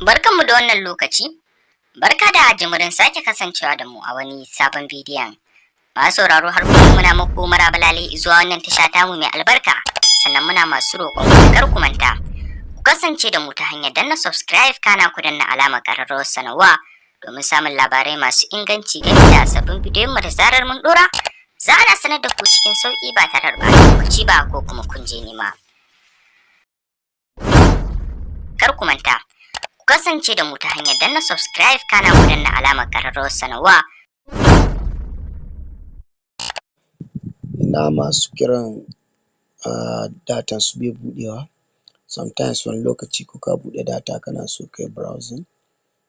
Barkanmu da wannan lokaci, barka da jimirin sake kasancewa da mu a wani sabon bidiyon. Masu sauraro har kullum muna muku marabalale zuwa wannan tasha tamu mai albarka, sannan muna masu roƙon kar ku manta. Ku kasance da mu ta hanyar danna subscribe kana ku danna alamar ƙararrawar sanarwa domin samun labarai masu inganci game da sabbin bidiyon mu da zarar mun ɗora. Za a sanar da ku cikin sauƙi ba tare da ɓata lokaci ba ko kuma kun je nema. Kar ku manta, ku kasance da mu ta hanyar danna subscribe kana ku danna alamar ƙararrawar sanarwa. Ina masu kiran datan su bai buɗewa. Sometimes wani lokaci ko ka buɗe data kana so kai browsing,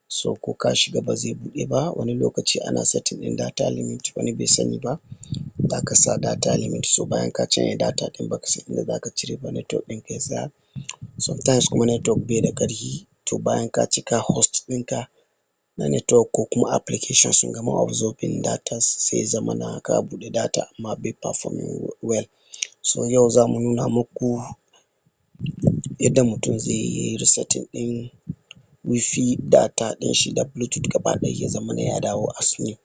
so ko ka shiga ba zai buɗe ba. Wani lokaci ana setting ɗin data limit, wani bai sani ba za ka sa data limit, so bayan ka canja data ɗin baka san inda za ka cire ba, network ɗin ka ya tsaya. Sometimes kuma network bai da ƙarfi, to bayan ka cika host ɗinka na network ko kuma application sun gama absorbing data sai ya zamana ka buɗe data amma bai performing well. So yau za mu nuna muku yadda mutum zai yi resetting ɗin wifi data ɗin shi da bluetooth gaba ɗaya ya zamana ya dawo as new.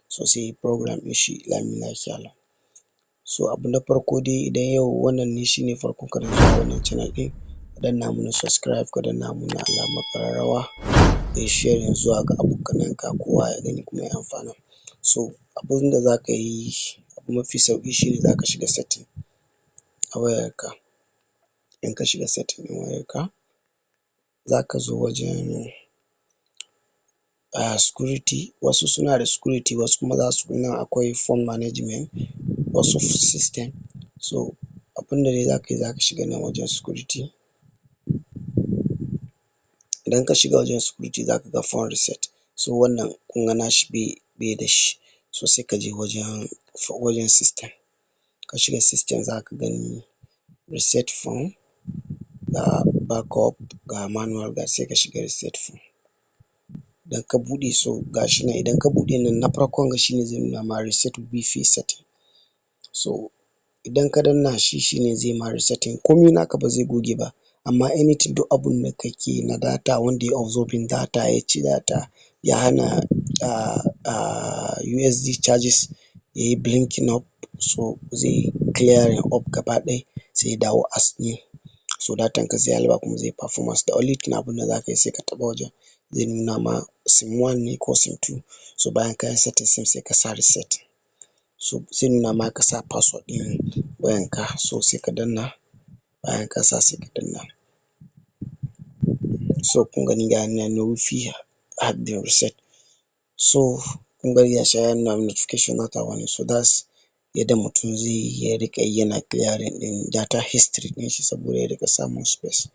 So sai program ɗin shi lami lafiya lau. So abu na farko dai, idan yau wannan ne shine farkon ka da zuwa wannan channel ɗin, ka danna mana subscribe, ka danna mana alamar ƙararrawa, ka yi sharing zuwa ga abokananka kowa ya gani kuma ya amfana. So abun da za ka yi, abu mafi sauƙi shine za ka shiga setting a wayarka. In ka shiga setting ɗin wayarka, za ka zo wajen security. Wasu suna da security, wasu kuma za su nan akwai phone management, wasu system. So abun da dai za ka yi, za ka shiga nan wajen security. Idan ka shiga wajen security za ka ga phone reset. So wannan kun ga nashi bai da shi. So sai ka je wajen system. Ka shiga system za ka gani reset phone, ga backup, ga manual, ga sai ka shiga reset phone. Idan ka buɗe, so ga shi nan idan ka buɗe nan na farkon ga shine zai nuna ma reset wifi setting. So idan ka danna shi shine zai ma resetting. Komai naka ba zai goge ba, amma anything duk abun da kake na data wanda ya absorbing data, ya ci data, ya hana USD charges ya yi blinking up, so zai clearing up gaba ɗaya sai ya dawo as new. So datan ka zai halba kuma zai performance. The only thing abun da za ka yi sai ka taɓa wajen zai nuna ma sim 1 ne ko sim 2. So bayan ka yi setting sim sai ka sa reset. So zai nuna ma ka sa password ɗin wayanka, so sai ka danna, bayan ka sa sai ka danna. So kun gani ga nan wifi had been reset. So kun gani gashi ya nuna notification not aware. So that's yadda mutum zai yi ya riƙa yana clearing ɗin data history ɗin shi saboda ya riƙa samun space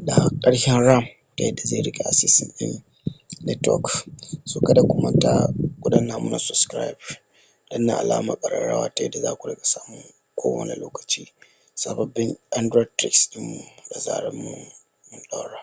da ƙarfin RAM ta yadda zai riƙa accessing ɗin network. So kada ku manta ku danna mana subscribe, danna alamar ƙararrawa ta yadda za ku riƙa samun kowane lokaci sababbin Android tricks ɗin mu da zarar mun ɗaura.